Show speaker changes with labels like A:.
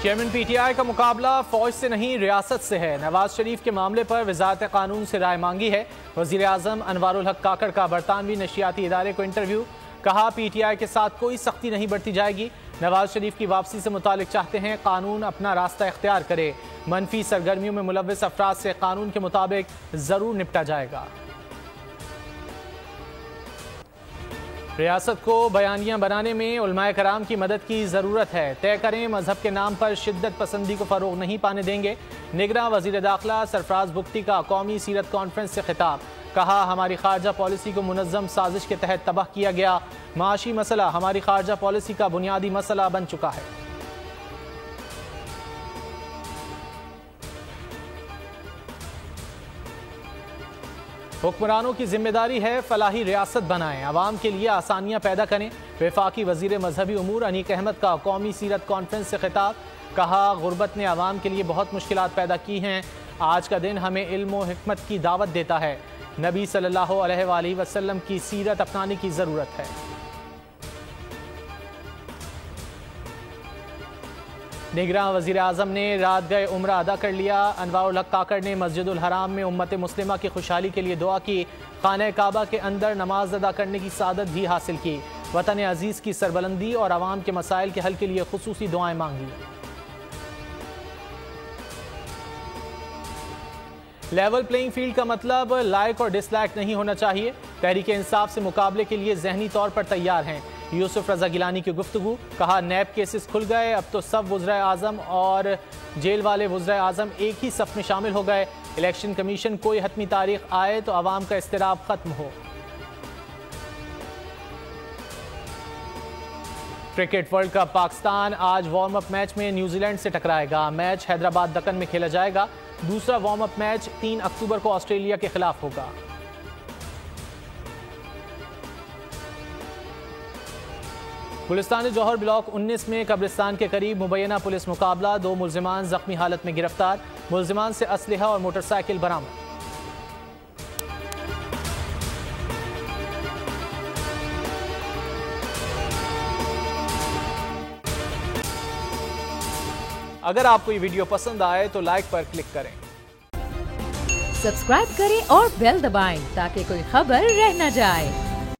A: Chairman PTI का मुकाबला फौज से नहीं रियासत से है। नवाज शरीफ के मामले पर वजारत कानून से राय मांगी है। वजीर आजम अनवारुल हक काकड़ का बरतानवी नशियाती इदारे को इंटरव्यू। कहा पीटीआई के साथ कोई सख्ती नहीं बरती जाएगी। नवाज शरीफ की वापसी से मुतालिक चाहते हैं कानून अपना रास्ता इख्तियार करे। मनफी सरगर्मियों में मुलव्वस अफराद से कानून के मुताबिक जरूर निपटा जाएगा। रियासत को बयानियां बनाने में उलमाए कराम की मदद की ज़रूरत है। तय करें मजहब के नाम पर शिद्दत पसंदी को फ़रोग नहीं पाने देंगे। निगरां वज़ीर दाखिला सरफराज बुख्ती का कौमी सीरत कॉन्फ्रेंस से खिताब। कहा हमारी खारजा पॉलिसी को मुनज़्ज़म साजिश के तहत तबाह किया गया। माशी मसला हमारी खारजा पॉलिसी का बुनियादी मसला बन चुका है। हुक्मरानों की जिम्मेदारी है फलाही रियासत बनाएं, आवाम के लिए आसानियां पैदा करें। वफाकी वजीर मजहबी उमूर अनीक अहमद का कौमी सीरत कॉन्फ्रेंस से खिताब। कहा गुर्बत ने आवाम के लिए बहुत मुश्किलात पैदा की हैं। आज का दिन हमें इल्म व हिकमत की दावत देता है। नबी सल्लल्लाहु अलैहि वसल्लम की सीरत अपनाने की ज़रूरत है। निगरां वज़ीर आज़म ने रात गए उम्रा अदा कर लिया। अनवारुल हक काकड़ ने मस्जिदुल हराम में उम्मत मुस्लिमा की खुशहाली के लिए दुआ की। खाने काबा के अंदर नमाज अदा करने की सादत भी हासिल की। वतन अजीज़ की सरबलंदी और आवाम के मसाइल के हल के लिए खुसूसी दुआएं मांगी। लेवल प्लेइंग फील्ड का मतलब लाइक और डिसलाइक नहीं होना चाहिए। तहरीक इंसाफ से मुकाबले के लिए जहनी तौर पर तैयार हैं। यूसुफ रजा गिलानी की गुफ्तगू। कहा नैब केसेस खुल गए, अब तो सब वज़राए आज़म और जेल वाले वज़राए आज़म एक ही सफ में शामिल हो गए। इलेक्शन कमीशन कोई हतमी तारीख आए तो आवाम का इस्तिराब खत्म हो। क्रिकेट वर्ल्ड कप पाकिस्तान आज वार्म अप मैच में न्यूजीलैंड से टकराएगा। मैच हैदराबाद दक्कन में खेला जाएगा। दूसरा वार्म अप मैच 3 अक्टूबर को ऑस्ट्रेलिया के खिलाफ होगा। गुलिस्तान जौहर ब्लॉक 19 में कब्रिस्तान के करीब मुबैना पुलिस मुकाबला। 2 मुल्जिमान जख्मी हालत में गिरफ्तार। मुल्जिमान से असलहा और मोटरसाइकिल बरामद। अगर आपको ये वीडियो पसंद आए तो लाइक पर क्लिक करें,
B: सब्सक्राइब करें और बेल दबाएं ताकि कोई खबर रह न जाए।